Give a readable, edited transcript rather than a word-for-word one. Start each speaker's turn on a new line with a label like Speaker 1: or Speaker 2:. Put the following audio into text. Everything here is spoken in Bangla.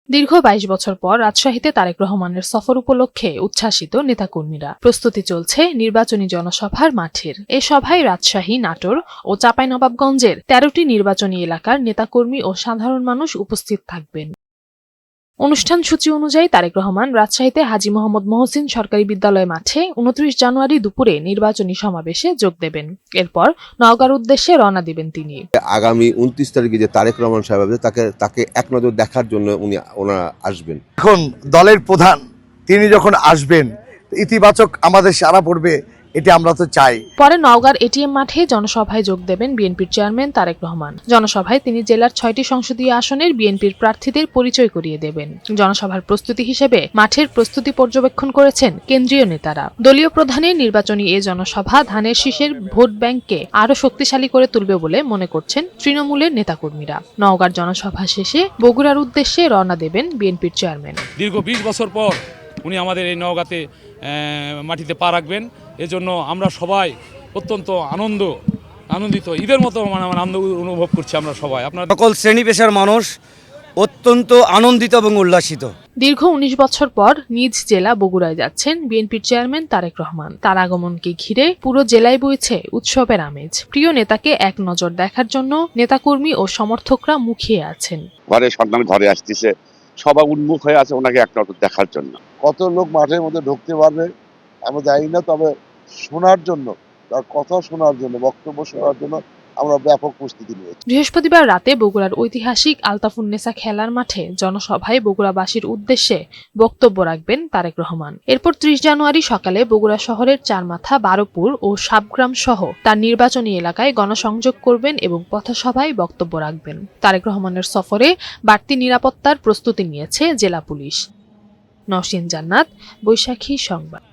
Speaker 1: দীর্ঘ ২২ বছর পর রাজশাহীতে তারেক রহমানের সফর উপলক্ষে উচ্ছ্বাসিত নেতাকর্মীরা। প্রস্তুতি চলছে নির্বাচনী জনসভার মাঠের। এ সভায় রাজশাহী, নাটোর ও চাঁপাইনবাবগঞ্জের ১৩টি নির্বাচনী এলাকার নেতাকর্মী ও সাধারণ মানুষ উপস্থিত থাকবেন। অনুষ্ঠান সূচি অনুযায়ী তারেক রহমান রাজশাহীতে হাজী মোহাম্মদ মহসিন সরকারি বিদ্যালয় মাঠে ২৯ জানুয়ারি দুপুরে নির্বাচনী সমাবেশে যোগ দেবেন। এরপর নওগাঁর উদ্দেশ্যে রওনা দিবেন তিনি।
Speaker 2: আগামী ২৯ তারিখে যে তারেক রহমান সাহেব আছে তাকে এক নজর দেখার জন্য ওনারা আসবেন।
Speaker 3: এখন দলের প্রধান তিনি যখন আসবেন, ইতিবাচক আমাদের সাড়া পড়বে, এটা আমরা তো চাই।
Speaker 1: পরে নওগাঁর এটিএম মাঠে জনসভায় যোগ দেবেন বিএনপির চেয়ারম্যান তারেক রহমান। জনসভায় তিনি জেলার ৬টি সংসদীয় আসনের বিএনপির প্রার্থীদের পরিচয় করিয়ে দেবেন। জনসভার প্রস্তুতি হিসেবে মাঠের প্রস্তুতি পর্যবেক্ষণ করেছেন কেন্দ্রীয় নেতারা। দলীয় প্রধানের নির্বাচনী এ জনসভা ধানের শীষের ভোট ব্যাংককে আরও শক্তিশালী করে তুলবে বলে মনে করছেন তৃণমূলের নেতাকর্মীরা। নওগাঁর জনসভা শেষে বগুড়ার উদ্দেশ্যে রওনা দেবেন বিএনপির চেয়ারম্যান।
Speaker 4: দীর্ঘ ২০ বছর পর উনি আমাদের এই নওগাঁতে মাটিতে পা রাখবেন। এজন্য আমরা সবাই অত্যন্ত আনন্দিত, ঈদের মতো আনন্দ অনুভব করছি আমরা সবাই। আপনার
Speaker 5: সকল শ্রেণী পেশার মানুষ অত্যন্ত আনন্দিত এবং উল্লাসিত।
Speaker 1: দীর্ঘ ১৯ বছর পর নিজ জেলা বগুড়ায় যাচ্ছেন বিএনপির চেয়ারম্যান তারেক রহমান। তার আগমনকে ঘিরে পুরো জেলায় বইছে উৎসবের আমেজ। প্রিয় নেতাকে এক নজর দেখার জন্য নেতাকর্মী ও সমর্থকরা মুখিয়ে আছেন।
Speaker 6: সন্তান ঘরে আসতেছে, সবাই উন্মুখ হয়ে আছে ওনাকে এক নজর দেখার জন্য।
Speaker 7: কত লোক মাঠের মধ্যে ঢুকতে পারবে আমরা জানি না, তবে শোনার জন্য, তার কথা শোনার জন্য, বক্তব্য শোনার জন্য আমরা ব্যাপক প্রস্তুতি নিয়েছি।
Speaker 1: বৃহস্পতিবার রাতে বগুড়ার ঐতিহাসিক আলতাফুন্নেসা খেলার মাঠে জনসভায় বগুড়াবাসীর উদ্দেশ্যে বক্তব্য রাখবেন তারেক রহমান। এরপর ৩০ জানুয়ারি সকালে বগুড়া শহরের চারমাথা, বারোপুর ও সাবগ্রাম সহ তার নির্বাচনী এলাকায় গণসংযোগ করবেন এবং পথসভায় বক্তব্য রাখবেন। তারেক রহমানের সফরে বাড়তি নিরাপত্তার প্রস্তুতি নিয়েছে জেলা পুলিশ। নওশীন জান্নাত, বৈশাখী সংবাদ।